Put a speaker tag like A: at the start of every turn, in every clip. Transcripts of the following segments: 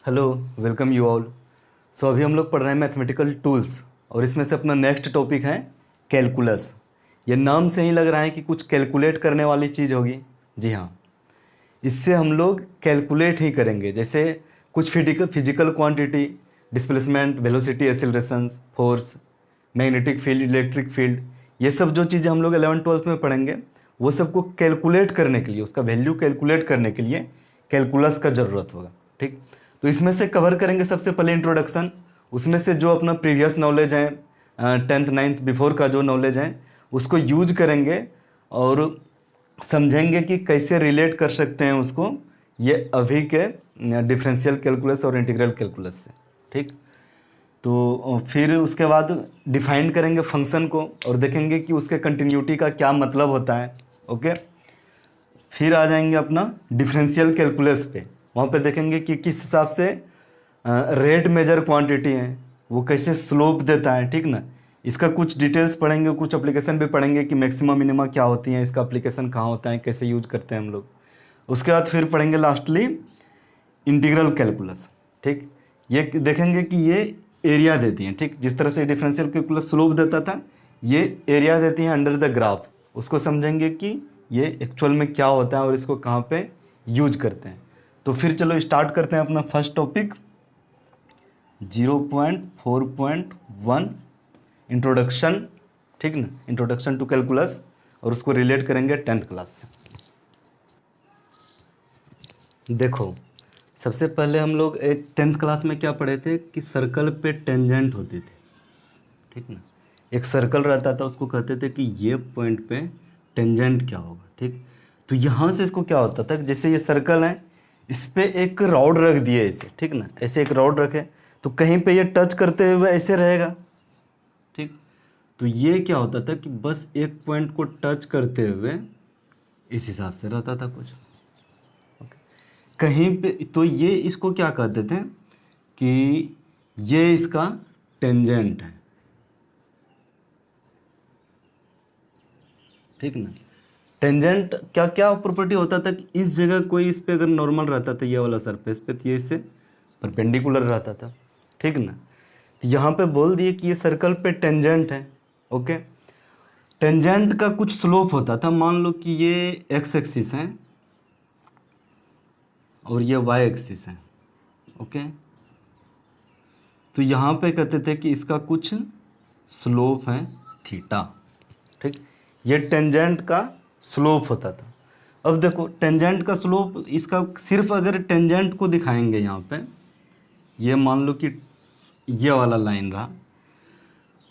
A: Hello, welcome you all. So अभी हम लोग पढ़ रहे हैं मैथमेटिकल टूल्स और इसमें से अपना नेक्स्ट टॉपिक है कैलकुलस। ये नाम से ही लग रहा है कि कुछ कैलकुलेट करने वाली चीज़ होगी। जी हाँ, इससे हम लोग कैलकुलेट ही करेंगे, जैसे कुछ physical quantity, displacement, velocity, accelerations, force, magnetic field, electric field, ये सब जो चीज़ें हम लोग 11th-12th में पढ़ेंगे वो सबको कैलकुलेट करने के लिए, उसका वैल्यू कैलकुलेट करने के लिए कैलकुलस का ज़रूरत होगा। ठीक, तो इसमें से कवर करेंगे सबसे पहले इंट्रोडक्शन, उसमें से जो अपना प्रीवियस नॉलेज है 10th 9th बिफोर का जो नॉलेज है उसको यूज करेंगे और समझेंगे कि कैसे रिलेट कर सकते हैं उसको ये अभी के डिफरेंशियल कैलकुलस और इंटीग्रल कैलकुलस से। ठीक, तो फिर उसके बाद डिफाइन करेंगे फंक्शन को और देखेंगे कि उसके कंटिन्यूटी का क्या मतलब होता है। ओके, फिर आ जाएंगे अपना डिफरेंशियल कैलकुलस पे, वहाँ पे देखेंगे कि किस हिसाब से रेट मेजर क्वांटिटी है वो कैसे स्लोप देता है। ठीक ना, इसका कुछ डिटेल्स पढ़ेंगे, कुछ एप्लीकेशन भी पढ़ेंगे कि मैक्सिमम मिनिमा क्या होती हैं, इसका एप्लीकेशन कहाँ होता है, कैसे यूज करते हैं हम लोग। उसके बाद फिर पढ़ेंगे लास्टली इंटीग्रल कैलकुलस। ठीक, ये देखेंगे कि ये एरिया देती हैं। ठीक, जिस तरह से डिफरेंशियल कैलकुलस स्लोप देता था, ये एरिया देती हैं अंडर द ग्राफ, उसको समझेंगे कि ये एक्चुअल में क्या होता है और इसको कहाँ पे यूज करते हैं। तो फिर चलो स्टार्ट करते हैं अपना फर्स्ट टॉपिक 0.4.1 इंट्रोडक्शन। ठीक ना, इंट्रोडक्शन टू कैलकुलस, और उसको रिलेट करेंगे 10th क्लास से। देखो, सबसे पहले हम लोग एक 10th क्लास में क्या पढ़े थे कि सर्कल पे टेंजेंट होती थी। ठीक ना, एक सर्कल रहता था, उसको कहते थे कि ये पॉइंट पे टेंजेंट क्या होगा। ठीक, तो यहाँ से इसको क्या होता था, जैसे ये सर्कल है, इस पे एक रॉड रख दिए ऐसे। ठीक ना, ऐसे एक रॉड रखे तो कहीं पे ये टच करते हुए ऐसे रहेगा। ठीक, तो ये क्या होता था कि बस एक पॉइंट को टच करते हुए इस हिसाब से रहता था कुछ कहीं पे। तो ये इसको क्या कहते थे कि ये इसका टेंजेंट है। ठीक ना, टेंजेंट क्या क्या प्रॉपर्टी होता था कि इस जगह कोई इस पे अगर नॉर्मल रहता था ये वाला सरफेस पे, तो ये इससे परपेंडिकुलर रहता था। ठीक ना, तो यहाँ पे बोल दिए कि ये सर्कल पे टेंजेंट है। ओके, टेंजेंट का कुछ स्लोप होता था, मान लो कि ये एक्स एक्सिस है और ये वाई एक्सिस है। ओके, तो यहाँ पे कहते थे कि इसका कुछ स्लोप है थीटा। ठीक, ये टेंजेंट का स्लोप होता था। अब देखो, टेंजेंट का स्लोप, इसका सिर्फ अगर टेंजेंट को दिखाएंगे यहाँ पे, ये मान लो कि ये वाला लाइन रहा,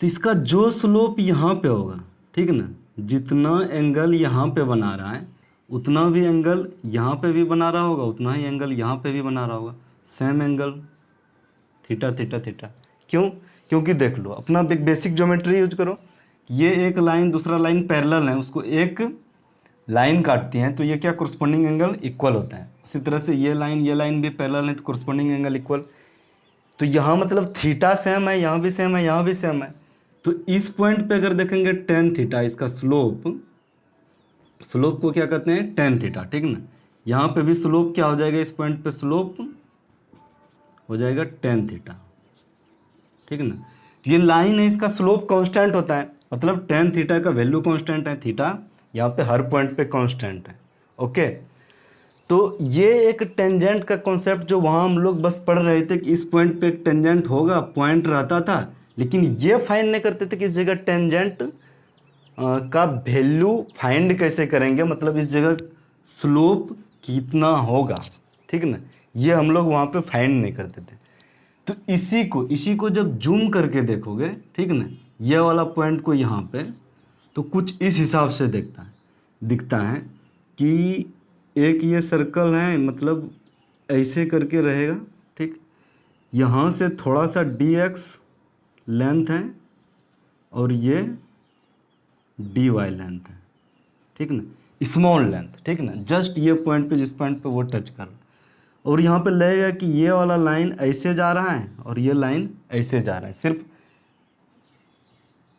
A: तो इसका जो स्लोप यहाँ पे होगा, ठीक ना, जितना एंगल यहाँ पे बना रहा है उतना भी एंगल यहाँ पे भी बना रहा होगा, उतना ही एंगल यहाँ पे भी बना रहा होगा, same angle theta theta theta. क्यों? क्योंकि देख लो, अपना बेसिक ज्योमेट्री यूज करो, ये एक लाइन दूसरा लाइन पैरेलल है, उसको एक लाइन काटती हैं तो ये क्या कोरस्पोंडिंग एंगल इक्वल होता है। उसी तरह से ये लाइन भी पैरेलल है तो कोरस्पोंडिंग एंगल इक्वल। तो यहाँ मतलब थीटा सेम है, यहाँ भी सेम है, यहाँ भी सेम है। तो इस पॉइंट पे अगर देखेंगे टेन थीटा, इसका स्लोप, स्लोप को क्या कहते हैं, टेन थीटा। ठीक ना, यहाँ पे भी स्लोप क्या हो जाएगा, इस पॉइंट पे स्लोप हो जाएगा टेन थीटा। ठीक ना, तो ये लाइन है, इसका स्लोप कांस्टेंट होता है, मतलब टेन थीटा का वैल्यू कांस्टेंट है, थीटा यहाँ पे हर पॉइंट पे कांस्टेंट है। ओके, तो ये एक टेंजेंट का कॉन्सेप्ट जो वहाँ हम लोग बस पढ़ रहे थे कि इस पॉइंट पे एक टेंजेंट होगा, पॉइंट रहता था, लेकिन ये फाइंड नहीं करते थे कि इस जगह टेंजेंट का वैल्यू फाइंड कैसे करेंगे, मतलब इस जगह स्लोप कितना होगा। ठीक ना, ये हम लोग वहाँ पे फाइंड नहीं करते थे। तो इसी को जब जूम करके देखोगे, ठीक ना, ये वाला पॉइंट को यहाँ पे, तो कुछ इस हिसाब से दिखता है कि एक ये सर्कल है, मतलब ऐसे करके रहेगा। ठीक, यहाँ से थोड़ा सा dx लेंथ है और ये dy लेंथ है। ठीक ना, स्मॉल लेंथ। ठीक ना, जस्ट ये पॉइंट पे, जिस पॉइंट पे वो टच कर रहा, और यहाँ पे लगेगा कि ये वाला लाइन ऐसे जा रहा है और ये लाइन ऐसे जा रहा है, सिर्फ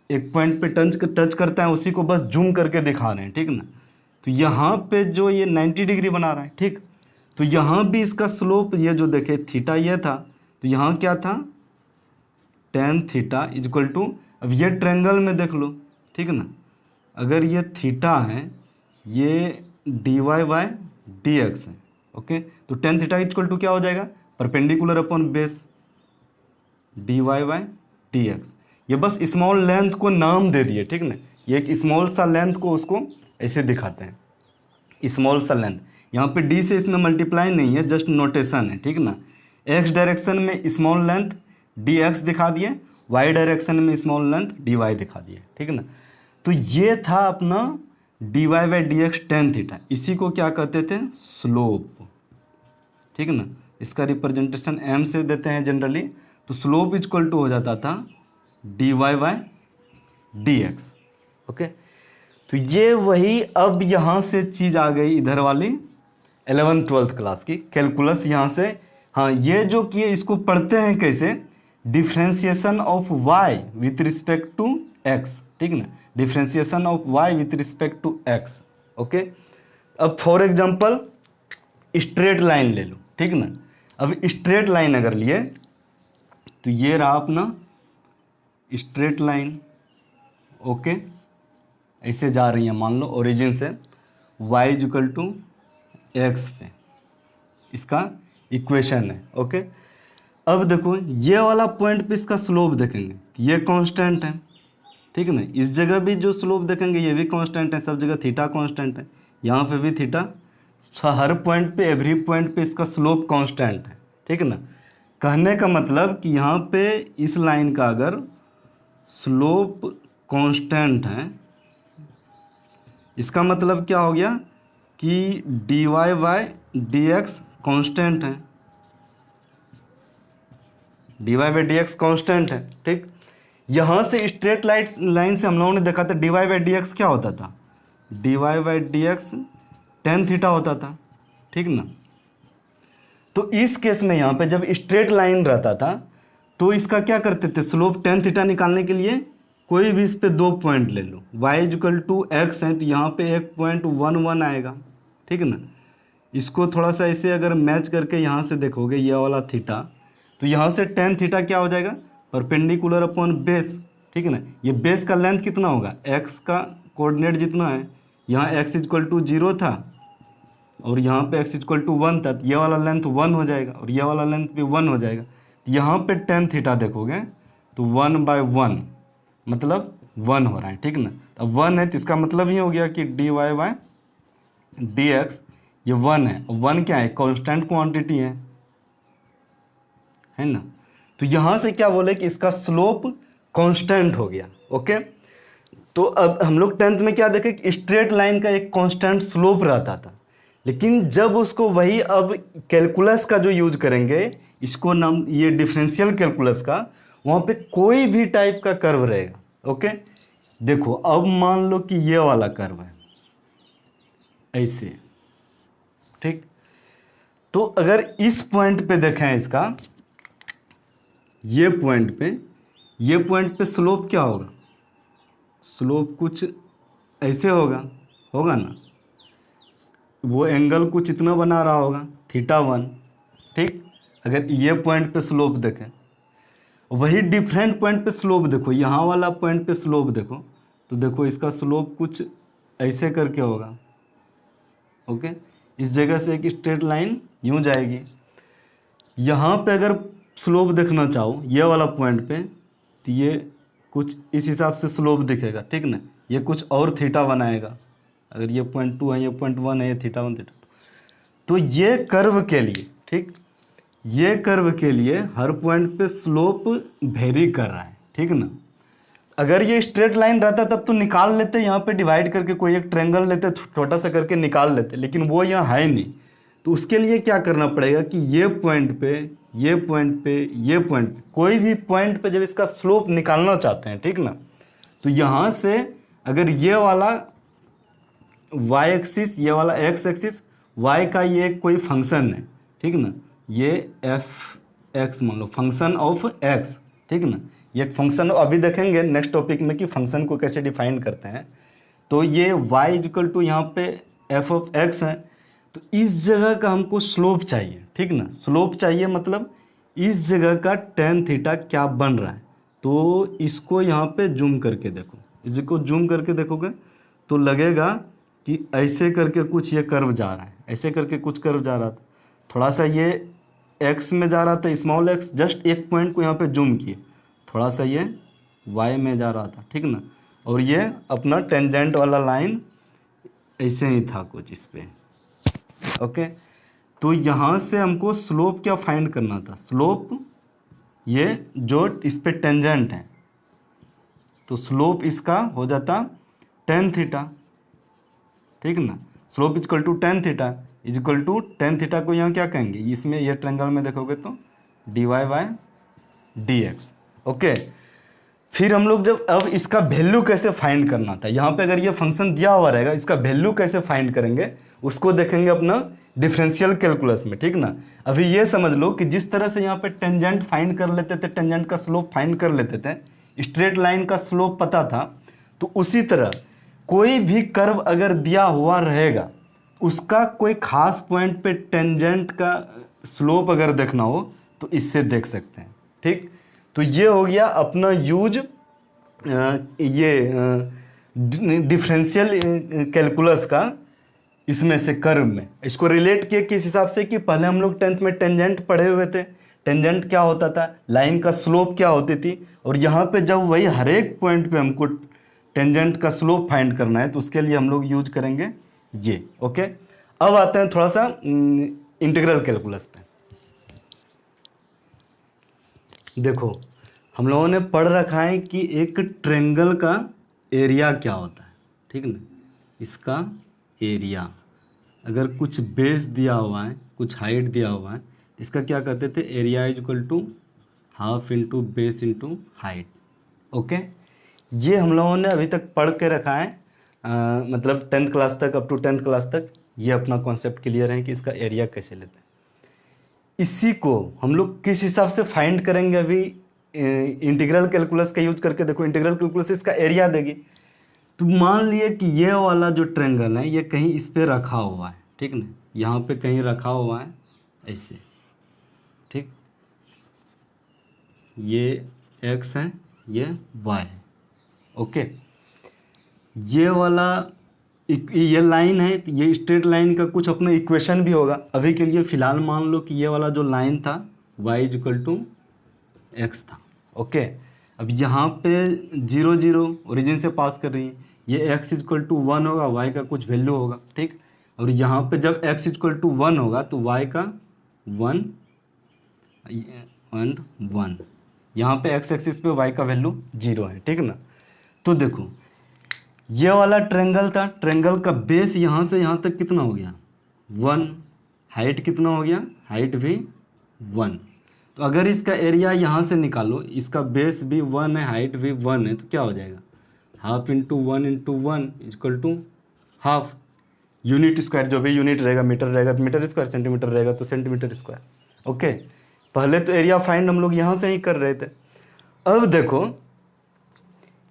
A: एक पॉइंट पे टच करता है, उसी को बस जूम करके दिखा रहे हैं। ठीक ना, तो यहाँ पे जो ये 90 डिग्री बना रहा है, ठीक, तो यहाँ भी इसका स्लोप ये जो देखे थीटा ये था, तो यहाँ क्या था tan थीटा इक्वल टू, अब ये ट्रायंगल में देख लो, ठीक है ना, अगर ये थीटा है, ये dy बाय dx है, ओके, तो tan थीटा इक्वल टू क्या हो जाएगा, perpendicular upon base dy by dx। ये बस स्मॉल लेंथ को नाम दे दिए, ठीक ना, ये एक स्मॉल सा लेंथ को उसको ऐसे दिखाते हैं, स्मॉल सा लेंथ। यहाँ पे d से इसमें मल्टीप्लाई नहीं है, जस्ट नोटेशन है, ठीक ना। x डायरेक्शन में स्मॉल लेंथ dx दिखा दिए, y डायरेक्शन में स्मॉल लेंथ dy दिखा दिए, ठीक है ना। तो ये था अपना dy by dx tan theta, इसी को क्या कहते थे, स्लोप, ठीक है ना। इसका रिप्रेजेंटेशन m से देते हैं जनरली, तो स्लोप इक्वल टू हो जाता था dy बाई dx, ओके। तो ये वही अब यहाँ से चीज़ आ गई इधर वाली 11th-12th क्लास की कैलकुलस यहाँ से। हाँ, ये जो किए इसको पढ़ते हैं कैसे, differentiation of y with respect to x, ठीक ना, differentiation of y with respect to x, okay. अब फॉर एग्जांपल स्ट्रेट लाइन ले लो, ठीक ना। अब स्ट्रेट लाइन अगर लिए तो ये रहा अपना स्ट्रेट लाइन, ओके, ऐसे जा रही है मान लो ओरिजिन से y इक्वल टू एक्स पे, इसका इक्वेशन है, ओके। अब देखो ये वाला पॉइंट पे इसका स्लोप देखेंगे, ये कांस्टेंट है, ठीक है ना। इस जगह भी जो स्लोप देखेंगे ये भी कांस्टेंट है, सब जगह थीटा कांस्टेंट है, यहाँ पे भी थीटा, हर पॉइंट पे एवरी पॉइंट पे इसका स्लोप कांस्टेंट है, ठीक है ना। कहने का मतलब कि यहाँ पे इस लाइन का अगर स्लोप कांस्टेंट है, इसका मतलब क्या हो गया कि dy बाय dx कांस्टेंट है, dy बाय dx कांस्टेंट है, ठीक। यहाँ से स्ट्रेट लाइन से हम लोगों ने देखा था dy बाय dx क्या होता था, dy by dx tan theta होता था, ठीक ना। तो इस केस में यहाँ पे जब स्ट्रेट लाइन रहता था तो इसका क्या करते थे, स्लोप tan थीटा निकालने के लिए कोई भी इस पे दो पॉइंट ले लो, y इक्वल टू एक्स है तो यहाँ पे 1.11 आएगा, ठीक है ना। इसको थोड़ा सा ऐसे अगर मैच करके यहाँ से देखोगे ये वाला थीटा, तो यहाँ से tan थीटा क्या हो जाएगा, परपेंडिकुलर अपॉन बेस, ठीक है ना। ये बेस का लेंथ कितना होगा, x का कोऑर्डिनेट जितना है, यहाँ x इक्वल टू 0 था और यहाँ पे x इक्वल टू 1 था, तो ये वाला लेंथ 1 हो जाएगा और ये वाला लेंथ भी 1 हो जाएगा। यहाँ पे tan थीटा देखोगे तो 1/1 मतलब 1 हो रहा है, ठीक ना। अब 1 है तो इसका मतलब ही हो गया कि dy बाय dx ये 1 है, 1 क्या है, कांस्टेंट क्वांटिटी है ना। तो यहाँ से क्या बोले कि इसका स्लोप कांस्टेंट हो गया, ओके। तो अब हम लोग 10th में क्या देखे कि स्ट्रेट लाइन का एक कांस्टेंट स्लोप रहता था, लेकिन जब उसको वही अब कैलकुलस का जो यूज करेंगे, इसको नाम ये डिफरेंशियल कैलकुलस का, वहाँ पे कोई भी टाइप का कर्व रहेगा, ओके। देखो अब मान लो कि ये वाला कर्व है ऐसे, ठीक। तो अगर इस पॉइंट पे देखें इसका, ये पॉइंट पे स्लोप क्या होगा, स्लोप कुछ ऐसे होगा ना, वो एंगल कुछ इतना बना रहा होगा θ1, ठीक। अगर ये पॉइंट पे स्लोप देखें, वही डिफरेंट पॉइंट पे स्लोप देखो, यहाँ वाला पॉइंट पे स्लोप देखो, तो देखो इसका स्लोप कुछ ऐसे करके होगा, ओके। इस जगह से एक स्ट्रेट लाइन यूँ जाएगी, यहाँ पे अगर स्लोप देखना चाहो ये वाला पॉइंट पे, तो ये कुछ इस हिसाब से स्लोप दिखेगा, ठीक ना। ये कुछ और थीटा बनाएगा, अगर ये 0.2 है, ये 0.1 है, ये θ1 θ2। तो ये कर्व के लिए, ठीक, ये कर्व के लिए हर पॉइंट पे स्लोप वेरी कर रहा है, ठीक ना। अगर ये स्ट्रेट लाइन रहता तब तो निकाल लेते, यहाँ पे डिवाइड करके कोई एक ट्रायंगल लेते, छोटा सा करके निकाल लेते, लेकिन वो यहाँ है नहीं। तो उसके लिए क्या करना पड़ेगा कि ये पॉइंट पे कोई भी पॉइंट पे जब इसका स्लोप निकालना चाहते हैं, ठीक ना, तो यहाँ से अगर ये वाला y एक्सिस, ये वाला x एक्सिस, y का ये कोई फंक्शन है, ठीक ना, ये f(x) मान लो, फंक्शन ऑफ x, ठीक ना। ये फंक्शन अभी देखेंगे नेक्स्ट टॉपिक में कि फंक्शन को कैसे डिफाइन करते हैं। तो ये y इक्वल टू यहाँ पे f(x) है, तो इस जगह का हमको स्लोप चाहिए, ठीक ना। स्लोप चाहिए मतलब इस जगह का टेन थीटा क्या बन रहा है। तो इसको यहाँ पे जूम करके देखो, इसको जूम करके देखोगे तो लगेगा कि ऐसे करके कुछ ये कर्व जा रहा है, ऐसे करके कुछ कर्व जा रहा था, थोड़ा सा ये एक्स में जा रहा था, स्मॉल एक्स, जस्ट एक पॉइंट को यहाँ पे जूम किए, थोड़ा सा ये वाई में जा रहा था, ठीक ना। और ये अपना टेंजेंट वाला लाइन ऐसे ही था कुछ इस पे, ओके। तो यहाँ से हमको स्लोप क्या फाइंड करना था, स्लोप ये जो इस पे टेंजेंट है, तो स्लोप इसका हो जाता टेन थीटा, ठीक ना। Slope equal to tan theta, equal to tan theta को यहाँ क्या कहेंगे, इसमें ये ट्रायंगल में देखोगे तो D Y by D X, okay. फिर हम लोग जब अब इसका वैल्यू कैसे फाइंड करना था, यहाँ पे अगर ये फंक्शन दिया हुआ रहेगा, इसका वैल्यू कैसे फाइंड करेंगे उसको देखेंगे अपना डिफरेंशियल कैलकुलस में, ठीक ना। अभी ये समझ लो कि जिस तरह से यहाँ पे टेंजेंट फाइंड कर लेते थे, टेंजेंट का स्लोप फाइंड कर लेते थे, स्ट्रेट लाइन का स्लोप पता था, तो उसी तरह कोई भी कर्व अगर दिया हुआ रहेगा, उसका कोई खास पॉइंट पे टेंजेंट का स्लोप अगर देखना हो तो इससे देख सकते हैं, ठीक। तो ये हो गया अपना यूज ये डिफरेंशियल कैलकुलस का, इसमें से कर्व में इसको रिलेट किए किस हिसाब से कि पहले हम लोग टेंथ में टेंजेंट पढ़े हुए थे, टेंजेंट क्या होता था, लाइन का स्लोप क्या होती थी, और यहाँ पे जब वही हर एक पॉइंट पे हमको टेंजेंट का स्लोप फाइंड करना है तो उसके लिए हम लोग यूज करेंगे ये, ओके। अब आते हैं थोड़ा सा इंटीग्रल कैलकुलस पे। देखो हम लोगों ने पढ़ रखा है कि एक ट्रायंगल का एरिया क्या होता है, ठीक ना। इसका एरिया अगर कुछ बेस दिया हुआ है, कुछ हाइट दिया हुआ है, इसका क्या कहते थे, area is equal to half into base into height, okay. ये हम लोगों ने अभी तक पढ़ के रखा है, मतलब टेंथ क्लास तक, अप टू टेंथ क्लास तक ये अपना कॉन्सेप्ट क्लियर है कि इसका एरिया कैसे लेते हैं। इसी को हम लोग किस हिसाब से फाइंड करेंगे, अभी इंटीग्रल कैलकुलस का यूज करके देखो। इंटीग्रल कैलकुलस इसका एरिया देगी, तो मान लिए कि ये वाला जो ट्रायंगल है ये कहीं इस पे रखा हुआ है, ठीक ना, यहाँ पे कहीं रखा हुआ है ऐसे, ठीक। ये x है, ये y है, ओके। ये वाला ये लाइन है, तो ये स्ट्रेट लाइन का कुछ अपना इक्वेशन भी होगा। अभी के लिए फ़िलहाल मान लो कि ये वाला जो लाइन था y is equal to X था, ओके। अब यहाँ पे 0 0 ओरिजिन से पास कर रही है, ये x इज इक्वल टू 1 होगा, y का कुछ वैल्यू होगा, ठीक। और यहाँ पे जब x इज इक्वल टू 1 होगा तो y का 1 एंड 1, यहाँ पे x एक्सिस पे y का वैल्यू 0 है, ठीक ना। तो देखो ये वाला ट्रायंगल था, ट्रायंगल का बेस यहाँ से यहाँ तक कितना हो गया 1, हाइट कितना हो गया, हाइट भी 1। तो अगर इसका एरिया यहाँ से निकालो, इसका बेस भी 1 है, हाइट भी 1 है, तो क्या हो जाएगा, half into 1 into 1 equal to half, unit square, जो भी यूनिट रहेगा, मीटर रहेगा तो मीटर स्क्वायर, सेंटीमीटर रहेगा तो सेंटीमीटर स्क्वायर, ओके। पहले तो एरिया फाइंड हम लोग यहाँ से ही कर रहे थे। अब देखो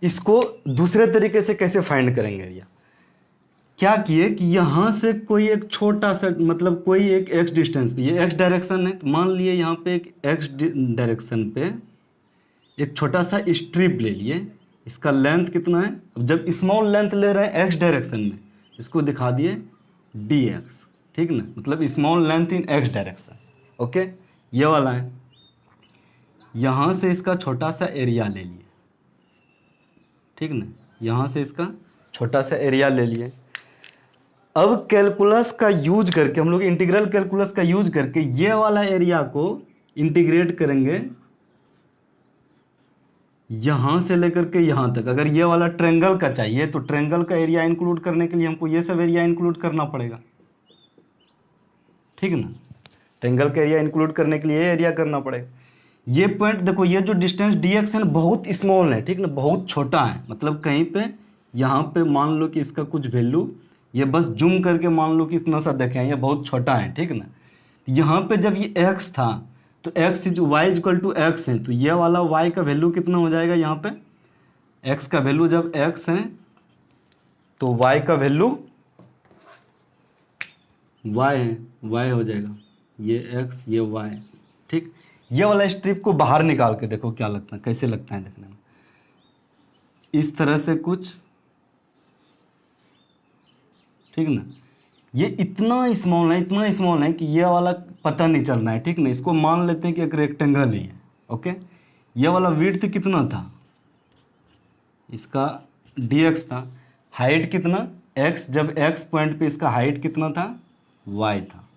A: इसको दूसरे तरीके से कैसे फाइंड करेंगे एरिया। क्या किए कि यहाँ से कोई एक छोटा सा, मतलब कोई एक एक्स डिस्टेंस पे, ये एक्स डायरेक्शन है, तो मान लिए यहाँ पे एक एक्स डायरेक्शन पे एक छोटा सा स्ट्रिप ले लिए, इसका लेंथ कितना है, अब जब स्मॉल लेंथ ले रहे हैं एक्स डायरेक्शन में, इसको दिखा दिए डी एक्स, ठीक ना, मतलब small length in x direction, okay. ये वाला है, यहाँ से इसका छोटा सा एरिया ले लिए, ठीक ना, यहाँ से इसका छोटा सा एरिया ले लिए। अब कैलकुलस का यूज करके हम लोग, इंटीग्रल कैलकुलस का यूज करके ये वाला एरिया को इंटीग्रेट करेंगे यहाँ से लेकर के यहाँ तक। अगर ये वाला ट्रायंगल का चाहिए तो ट्रायंगल का एरिया इंक्लूड करने के लिए हमको ये सब एरिया इंक्लूड करना पड़ेगा, ठीक ना। ट्रायंगल का एरिया इंक्लूड करने के लिए ये एरिया करना पड़ेगा। ये पॉइंट देखो, ये जो डिस्टेंस dx है ना बहुत स्मॉल है, ठीक ना, बहुत छोटा है, मतलब कहीं पे यहाँ पे मान लो कि इसका कुछ वैल्यू, ये बस जूम करके मान लो कि इतना सा देखें, ये बहुत छोटा है, ठीक ना। यहाँ पे जब ये x था तो x is y is equal to X है, तो ये वाला y का वैल्यू कितना हो जाएगा, यहाँ पे x का वैल्यू जब x है तो y का वैल्यू वाई है, वाई हो जाएगा, ये एक्स ये वाई। ठीक, ये वाला स्ट्रिप को बाहर निकाल के देखो क्या लगता है, कैसे लगता है देखने में, इस तरह से कुछ, ठीक ना। ये इतना स्मॉल है, इतना स्मॉल है कि ये वाला पता नहीं चलना है, ठीक ना। इसको मान लेते हैं कि एक रेक्टेंगल ही है, ओके। ये वाला विड्थ कितना था इसका, dx था, हाइट कितना x, जब x पॉइंट पे इसका हाइट कितना था, y था,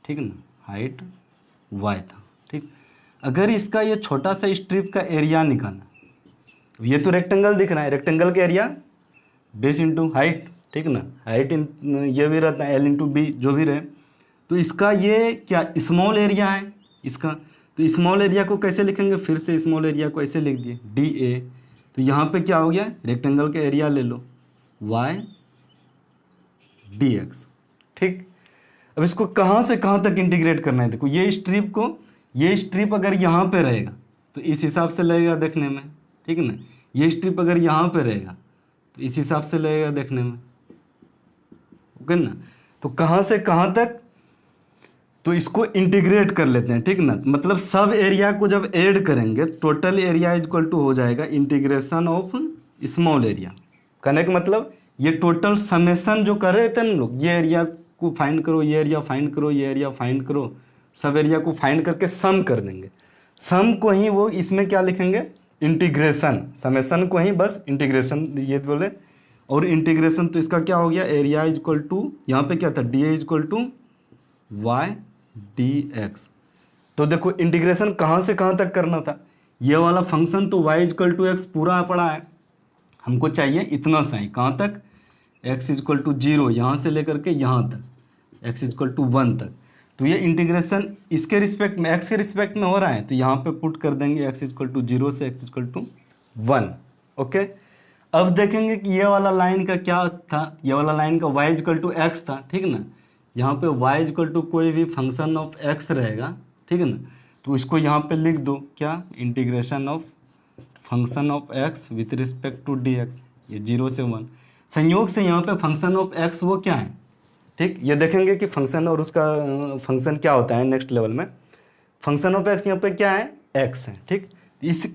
A: ठीक ना, हाइट y था। ठीक, अगर इसका ये छोटा सा स्ट्रिप का एरिया निकालना, ये तो रेक्टेंगल दिख रहा है, रेक्टेंगल का एरिया बेस इंटू हाइट, ठीक ना, हाइट ये भी रहता है l इंटू बी, जो भी रहे। तो इसका ये क्या स्मॉल एरिया है इसका, तो स्मॉल एरिया को कैसे लिखेंगे, फिर से स्मॉल एरिया को ऐसे लिख दिए डी ए। तो यहाँ पे क्या हो गया, रेक्टेंगल का एरिया ले लो y dx। ठीक, अब इसको कहाँ से कहाँ तक इंटीग्रेट करना है, देखो ये स्ट्रिप को, ये स्ट्रिप अगर यहाँ पे रहेगा तो इस हिसाब से लगेगा देखने में, ठीक है ना। ये स्ट्रिप अगर यहाँ पे रहेगा तो इस हिसाब से लगेगा देखने में, ओके ना। तो कहाँ से कहाँ तक, तो इसको इंटीग्रेट कर लेते हैं, ठीक ना। मतलब सब एरिया को जब ऐड करेंगे टोटल एरिया इक्वल टू हो जाएगा इंटीग्रेशन ऑफ स्मॉल एरिया। कहने का मतलब ये टोटल समेशन जो कर रहे थे ना लोग, ये एरिया को फाइंड करो, ये एरिया फाइंड करो, ये एरिया फाइंड करो, सब एरिया को फाइंड करके सम कर देंगे। सम को ही वो इसमें क्या लिखेंगे, इंटीग्रेशन, समेशन को ही बस इंटीग्रेशन ये बोले। और इंटीग्रेशन तो इसका क्या हो गया, एरिया इक्वल टू, यहाँ पे क्या था, D A equal to Y D X. तो देखो इंटीग्रेशन कहाँ से कहाँ तक करना था, ये वाला फंक्शन तो y इक्वल टू एक्स पूरा पड़ा है, हमको चाहिए इतना सा ही, कहाँ तक, x इक्वल टू 0, यहाँ से लेकर के यहाँ तक, x इक्वल टू 1 तक। तो ये इंटीग्रेशन इसके रिस्पेक्ट में, x के रिस्पेक्ट में हो रहा है, तो यहाँ पे पुट कर देंगे x इक्वल टू 0 से x इक्वल टू 1, ओके। अब देखेंगे कि ये वाला लाइन का क्या था, ये वाला लाइन का y इक्वल टू एक्स था, ठीक ना। यहाँ पे y इक्वल टू कोई भी फंक्शन ऑफ x रहेगा, ठीक है ना। तो इसको यहाँ पे लिख दो क्या, integration of function of x with respect to dx, ये 0 से 1। संयोग से यहाँ पे फंक्शन ऑफ x वो क्या है, ठीक। ये देखेंगे कि फंक्शन और उसका फंक्शन क्या होता है नेक्स्ट लेवल में। फंक्शन ऑफ x यहाँ पे क्या है, x है, ठीक। इस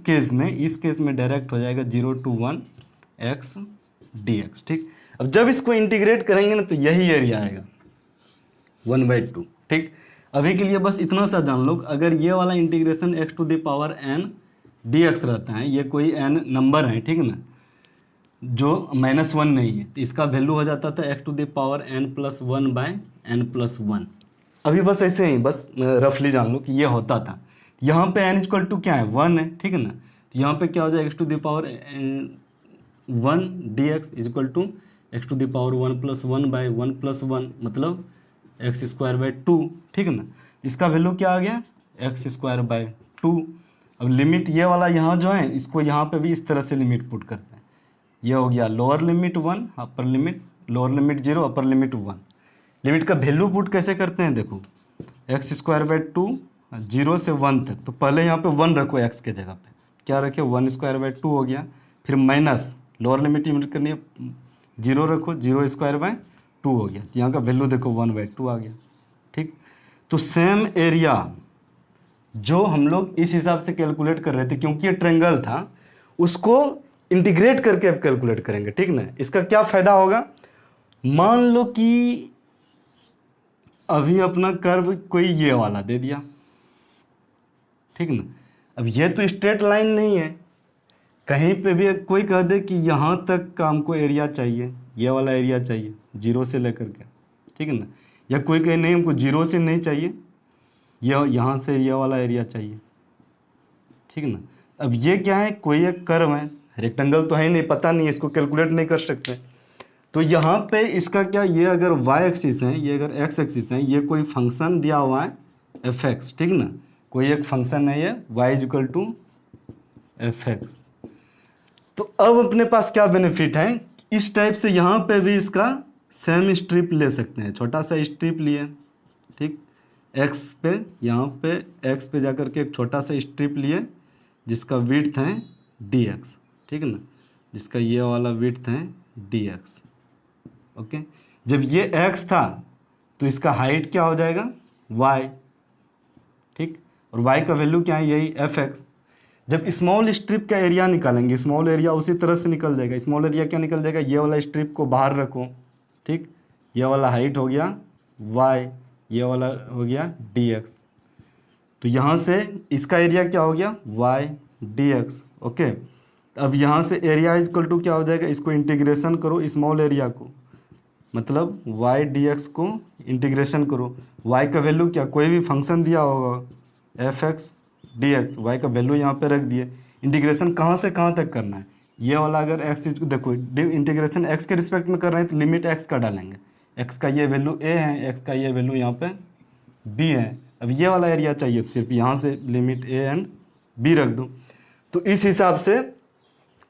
A: केस में डायरेक्ट हो जाएगा 0 to 1 x dx, ठीक। अब जब इसको इंटीग्रेट करेंगे ना तो यही एरिया आएगा 1/2, ठीक। अभी के लिए बस इतना सा जान लो, अगर ये वाला integration x to the power n dx रहता है, ये कोई n नंबर है, ठीक है ना, जो -1 नहीं है, तो इसका वैल्यू हो जाता था x to the power n+1/n+1। अभी बस ऐसे ही बस रफली जान लो कि ये होता था। यहाँ पे n इक्वल टू क्या है, 1 है, ठीक है ना। तो यहाँ पे क्या हो जाएगा, x to the power 1 dx equal to x to the power 1+1/1+1, मतलब x²/2, ठीक है ना। इसका वैल्यू क्या आ गया, x²/2। अब लिमिट ये वाला यहाँ जो है, इसको यहाँ पे भी इस तरह से लिमिट पुट करते हैं। ये हो गया lower limit 1, upper limit, lower limit 0, upper limit 1। Limit का वैल्यू पुट कैसे करते हैं, देखो x²/2 0 से 1 तक। तो पहले यहाँ पे 1 रखो x के जगह पे, क्या रखे 1²/2 हो गया, फिर माइनस लोअर लिमिट यूनिट करनी है 0 रखो, 0²/2 हो गया। तो यहाँ का वैल्यू देखो 1/2 आ गया, ठीक। तो सेम एरिया जो हम लोग इस हिसाब से कैलकुलेट कर रहे थे, क्योंकि ये ट्रायंगल था, उसको इंटीग्रेट करके अब कैलकुलेट करेंगे, ठीक ना। इसका क्या फ़ायदा होगा, मान लो कि अभी अपना कर्व कोई ये वाला दे दिया, ठीक ना। अब ये तो स्ट्रेट लाइन नहीं है, कहीं पे भी कोई कह दे कि यहाँ तक का हमको एरिया चाहिए, ये वाला एरिया चाहिए 0 से लेकर के, ठीक है ना। या कोई कहे नहीं हमको 0 से नहीं चाहिए, ये यहाँ से ये वाला एरिया चाहिए, ठीक है ना। अब ये क्या है, कोई एक कर्व है, रेक्टेंगल तो है नहीं, पता नहीं, इसको कैलकुलेट नहीं कर सकते। तो यहाँ पे इसका क्या, ये अगर y एक्सिस है, ये अगर x एक्सिस है, ये कोई फंक्शन दिया हुआ है fx, ठीक ना, कोई एक फंक्शन है ये y इक्वल टू fx। तो अब अपने पास क्या बेनिफिट है, इस टाइप से यहाँ पे भी इसका सेम स्ट्रिप ले सकते हैं, छोटा सा स्ट्रिप लिए, ठीक, x पे, यहाँ पे x पे जाकर के एक छोटा सा स्ट्रिप लिए जिसका विड्थ है dx, ठीक है ना, जिसका ये वाला विड्थ है dx, ओके। जब ये x था तो इसका हाइट क्या हो जाएगा y, ठीक। और y का वैल्यू क्या है, यही fx। जब स्मॉल स्ट्रिप का एरिया निकालेंगे, स्मॉल एरिया उसी तरह से निकल जाएगा। स्मॉल एरिया क्या निकल जाएगा, ये वाला स्ट्रिप को बाहर रखो, ठीक। ये वाला हाइट हो गया y, ये वाला हो गया dx। तो यहाँ से इसका एरिया क्या हो गया y dx, ओके। अब यहाँ से एरिया इक्वल टू क्या हो जाएगा, इसको इंटीग्रेशन करो स्मॉल एरिया को, मतलब y dx को इंटीग्रेशन करो। y का वैल्यू क्या, कोई भी फंक्शन दिया होगा fx dx, y का वैल्यू यहाँ पे रख दिए। इंटीग्रेशन कहाँ से कहाँ तक करना है, ये वाला अगर x देखो इंटीग्रेशन x के रिस्पेक्ट में कर रहे हैं तो लिमिट x का डालेंगे, x का ये वैल्यू a है, x का ये वैल्यू यहाँ पे b है। अब ये वाला एरिया चाहिए, सिर्फ यहाँ से लिमिट a एंड b रख दो। तो इस हिसाब से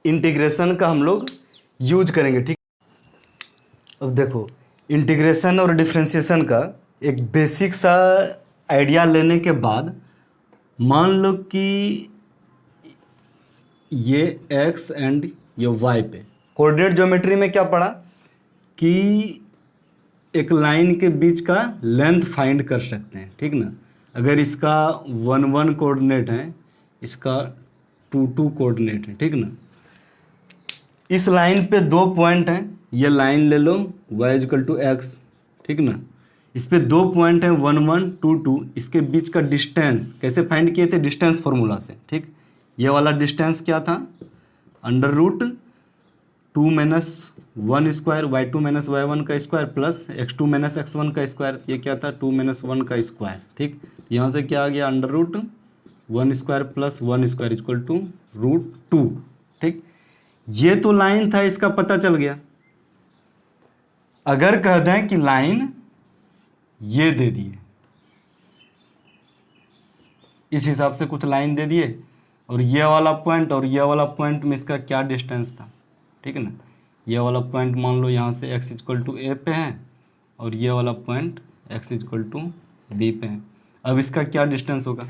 A: इंटीग्रेशन का हम लोग यूज करेंगे, ठीक। अब देखो इंटीग्रेशन और डिफरेंशिएशन का एक बेसिक सा आइडिया लेने के बाद, मान लो कि ये x एंड ये y पे कोऑर्डिनेट ज्योमेट्री में क्या पढ़ा कि एक लाइन के बीच का लेंथ फाइंड कर सकते हैं, ठीक ना। अगर इसका 1 1 कोऑर्डिनेट है, इसका 2 2 कोऑर्डिनेट है, ठीक ना। इस लाइन पे 2 पॉइंट हैं, ये लाइन ले लो y इक्वल टू एक्स, ठीक ना। इस पे 2 पॉइंट हैं 1 1 2 2, इसके बीच का डिस्टेंस कैसे फाइंड किए थे, डिस्टेंस फार्मूला से, ठीक। ये वाला डिस्टेंस क्या था, under root 2 minus 1 square y2 minus y1 का square plus x2 minus x1 का स्क्वायर, ये क्या था 2 माइनस 1 का स्क्वायर, ठीक। यहाँ से क्या आ गया under root 1 square plus 1 square equal to root 2, ठीक। ये तो लाइन था, इसका पता चल गया। अगर कह दें कि लाइन ये दे दिए, इस हिसाब से कुछ लाइन दे दिए, और ये वाला पॉइंट और ये वाला पॉइंट में इसका क्या डिस्टेंस था, ठीक है ना। ये वाला पॉइंट मान लो यहाँ से x इक्वल टू ए पे है, और ये वाला point x equal to B पे है। अब इसका क्या डिस्टेंस होगा,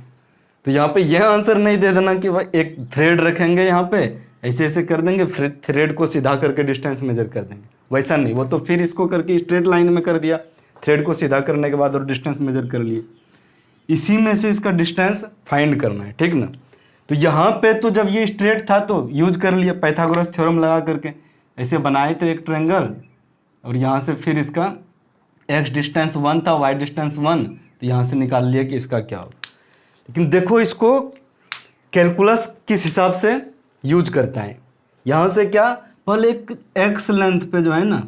A: तो यहाँ पे यह आंसर नहीं दे देना कि भाई एक थ्रेड रखेंगे यहाँ पे ऐसे ऐसे कर देंगे, फिर थ्रेड को सीधा करके डिस्टेंस मेजर कर देंगे, वैसा नहीं। वो तो फिर इसको करके स्ट्रेट लाइन में कर दिया, थ्रेड को सीधा करने के बाद और डिस्टेंस मेजर कर लिए। इसी में से इसका डिस्टेंस फाइंड करना है, ठीक ना। तो यहाँ पे तो जब ये स्ट्रेट था तो यूज कर लिया पाइथागोरस थ्योरम लगा करके, ऐसे बनाए थे एक ट्रायंगल, और यहाँ से फिर इसका x डिस्टेंस 1 था, y डिस्टेंस 1, तो यहाँ से निकाल लिया कि इसका क्या होगा। लेकिन देखो इसको कैलकुलस किस हिसाब से यूज करता है। यहाँ से क्या, पहले एक x लेंथ पे जो है ना,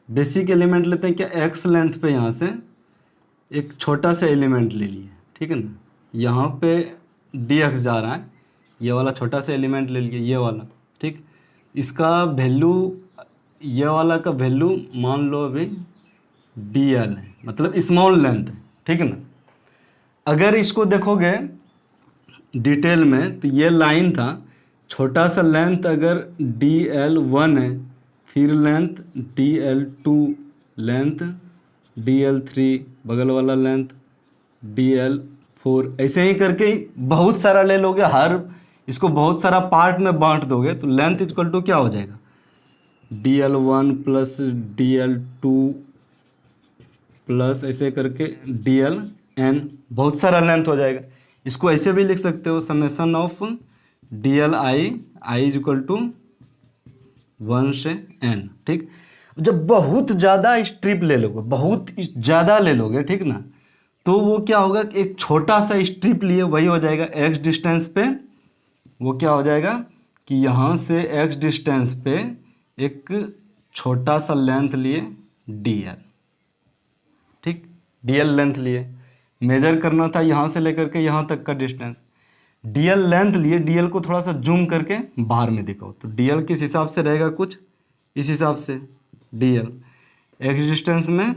A: बेसिक एलिमेंट लेते हैं क्या, x लेंथ पे यहाँ से एक छोटा सा एलिमेंट ले लिए, ठीक है ना। यहाँ पे dx जा रहा है, ये वाला छोटा सा एलिमेंट ले लिए, ये वाला, ठीक। इसका वैल्यू, ये वाला का वैल्यू मान लो अभी dl है, मतलब स्मॉल लेंथ है, ठीक है ना। अगर इसको देखोगे डिटेल में तो ये लाइन था, छोटा सा लेंथ अगर dl1 है, फिर लेंथ dl2, लेंथ dl3, बगल वाला लेंथ dl4, ऐसे ही करके बहुत सारा ले लोगे, हर इसको बहुत सारा पार्ट में बांट दोगे तो लेंथ इक्वल टू क्या हो जाएगा, dl1 प्लस dl2 प्लस ऐसे करके dln, बहुत सारा लेंथ हो जाएगा। इसको ऐसे भी लिख सकते हो, summation of dli i equal to 1 से n, ठीक। जब बहुत ज़्यादा स्ट्रिप ले लोगे, बहुत ज़्यादा ले लोगे, ठीक ना, तो वो क्या होगा कि एक छोटा सा स्ट्रिप लिए वही हो जाएगा x डिस्टेंस पे, वो क्या हो जाएगा कि यहाँ से x डिस्टेंस पे एक छोटा सा लेंथ लिए dl, ठीक। dl लेंथ लिए, मेजर करना था यहाँ से लेकर के यहाँ तक का डिस्टेंस, dl लेंथ लिए, dl को थोड़ा सा जूम करके बाहर में दिखाओ तो dl किस हिसाब से रहेगा, कुछ इस हिसाब से dl, x डिस्टेंस में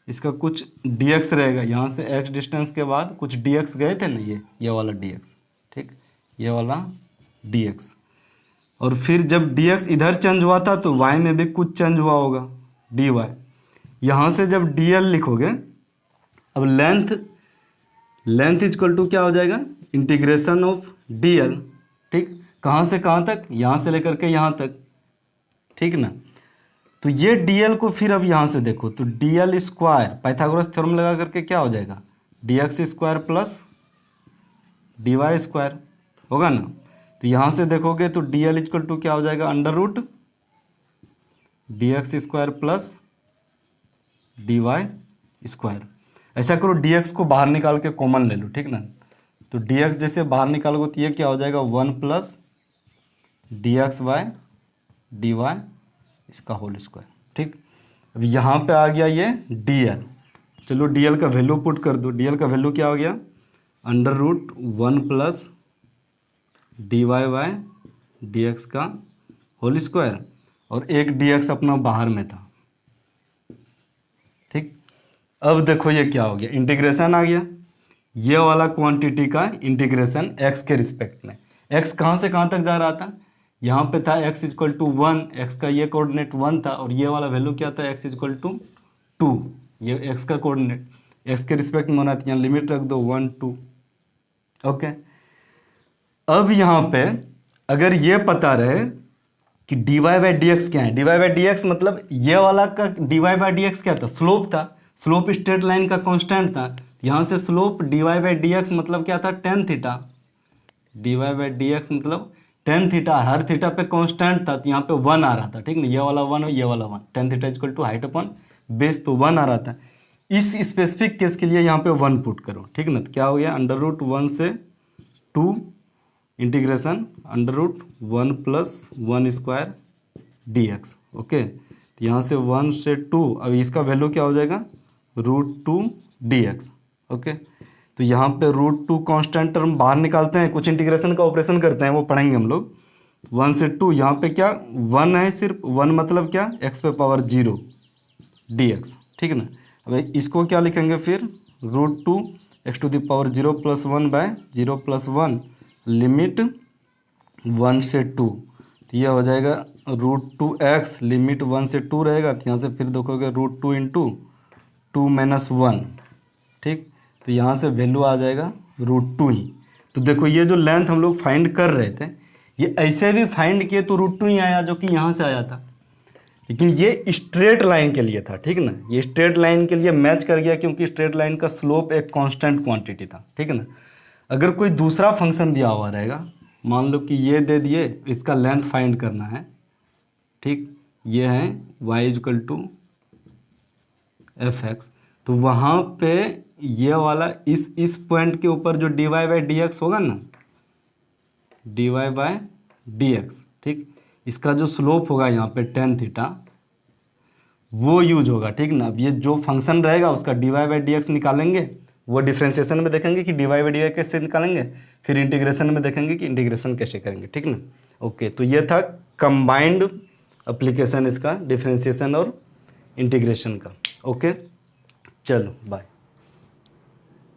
A: इसका कुछ dx रहेगा, यहाँ से x डिस्टेंस के बाद कुछ dx गए थे ना, ये वाला dx, ठीक, ये वाला dx। और फिर जब dx इधर चेंज हुआ था तो y में भी कुछ चेंज हुआ होगा, dy। यहाँ से जब dl लिखोगे, अब लेंथ इक्वल टू क्या हो जाएगा, इंटीग्रेशन ऑफ dl, ठीक। कहाँ से कहाँ तक, यहाँ से लेकर के यहाँ तक, ठीक ना। तो ये dl को फिर अब यहाँ से देखो तो dl स्क्वायर पाइथागोरस थ्योरम लगा करके क्या हो जाएगा dx square plus dy square होगा ना। तो यहाँ से देखोगे तो dl इक्वल टू क्या हो जाएगा under root dx square plus dy square. ऐसा करो dx को बाहर निकाल के कॉमन ले लो, ठीक ना। तो dx जैसे बाहर निकालोगे तो ये क्या हो जाएगा 1 प्लस dx बाय dy इसका होल स्क्वायर, ठीक। अब यहाँ पे आ गया ये dl, चलो dl का वैल्यू पुट कर दो। dl का वैल्यू क्या हो गया under root 1 plus dy by dx का होल स्क्वायर, और एक dx अपना बाहर में था, ठीक। अब देखो ये क्या हो गया इंटीग्रेशन आ गया, ये वाला क्वांटिटी का इंटीग्रेशन x के रिस्पेक्ट में। x कहाँ से कहाँ तक जा रहा था, यहाँ पे था x इक्वल टू 1, x का ये कोऑर्डिनेट 1 था, और ये वाला वैल्यू क्या था x इक्वल टू 2, ये x का कोऑर्डिनेट x के रिस्पेक्ट में होना था। यहाँ लिमिट रख दो 1 2, ओके। अब यहाँ पे अगर ये पता रहे कि dy बाई डी एक्स क्या है, dy बाई डी एक्स मतलब ये वाला का dy बाई डी एक्स क्या था, स्लोप था, स्लोप स्ट्रेट लाइन का कांस्टेंट था। यहाँ से slope dy by D x मतलब क्या था tan theta, dy by D x मतलब tan थीटा, हर थीटा पे कांस्टेंट था, तो यहाँ पे 1 आ रहा था, ठीक ना। ये वाला 1 और ये वाला 1, tan theta equal to height upon base, तो 1 आ रहा था। इस स्पेसिफिक केस के लिए यहाँ पे 1 पुट करो, ठीक ना। तो क्या हो गया अंडर रूट 1 से 2 integration under root 1 plus 1 square dx, okay. तो यहाँ से 1 से 2, अब इसका वैल्यू क्या हो जाएगा √2 dx, ओके। तो यहाँ पे √2 कांस्टेंट टर्म बाहर निकालते हैं, कुछ इंटीग्रेशन का ऑपरेशन करते हैं, वो पढ़ेंगे हम लोग। 1 से 2 यहाँ पे क्या 1 है, सिर्फ 1 मतलब क्या x पे पावर 0 dx, ठीक ना। अब इसको क्या लिखेंगे फिर √2 x to the power 0 plus 1 by 0 plus 1 limit 1 से 2, तो यह हो जाएगा √2x, लिमिट 1 से 2 रहेगा, तो यहाँ से फिर देखोगे √2 इंटू 2 माइनस 1, ठीक। तो यहाँ से वैल्यू आ जाएगा √2 ही। तो देखो ये जो लेंथ हम लोग फाइंड कर रहे थे, ये ऐसे भी फाइंड किए तो √2 ही आया, जो कि यहाँ से आया था, लेकिन ये स्ट्रेट लाइन के लिए था, ठीक ना। ये स्ट्रेट लाइन के लिए मैच कर गया, क्योंकि स्ट्रेट लाइन का स्लोप एक कांस्टेंट क्वांटिटी था, ठीक है ना। अगर कोई दूसरा फंक्शन दिया हुआ रहेगा, मान लो कि ये दे दिए, इसका लेंथ फाइंड करना है, ठीक, ये है y इक्वल टू fx, तो वहाँ पे ये वाला इस पॉइंट के ऊपर जो dy बाई डी एक्स होगा ना, dy बाई डी एक्स, ठीक, इसका जो स्लोप होगा यहाँ पे tan थीटा, वो यूज होगा, ठीक ना। अब ये जो फंक्शन रहेगा उसका dy बाई डी एक्स निकालेंगे, वो डिफ्रेंशिएशन में देखेंगे कि dy बाई डी एक्स कैसे निकालेंगे, फिर इंटीग्रेशन में देखेंगे कि इंटीग्रेशन कैसे करेंगे, ठीक ना। ओके, तो ये था कंबाइंड एप्लीकेशन इसका डिफ्रेंशिएशन और इंटीग्रेशन का। ओके, चलो बाय।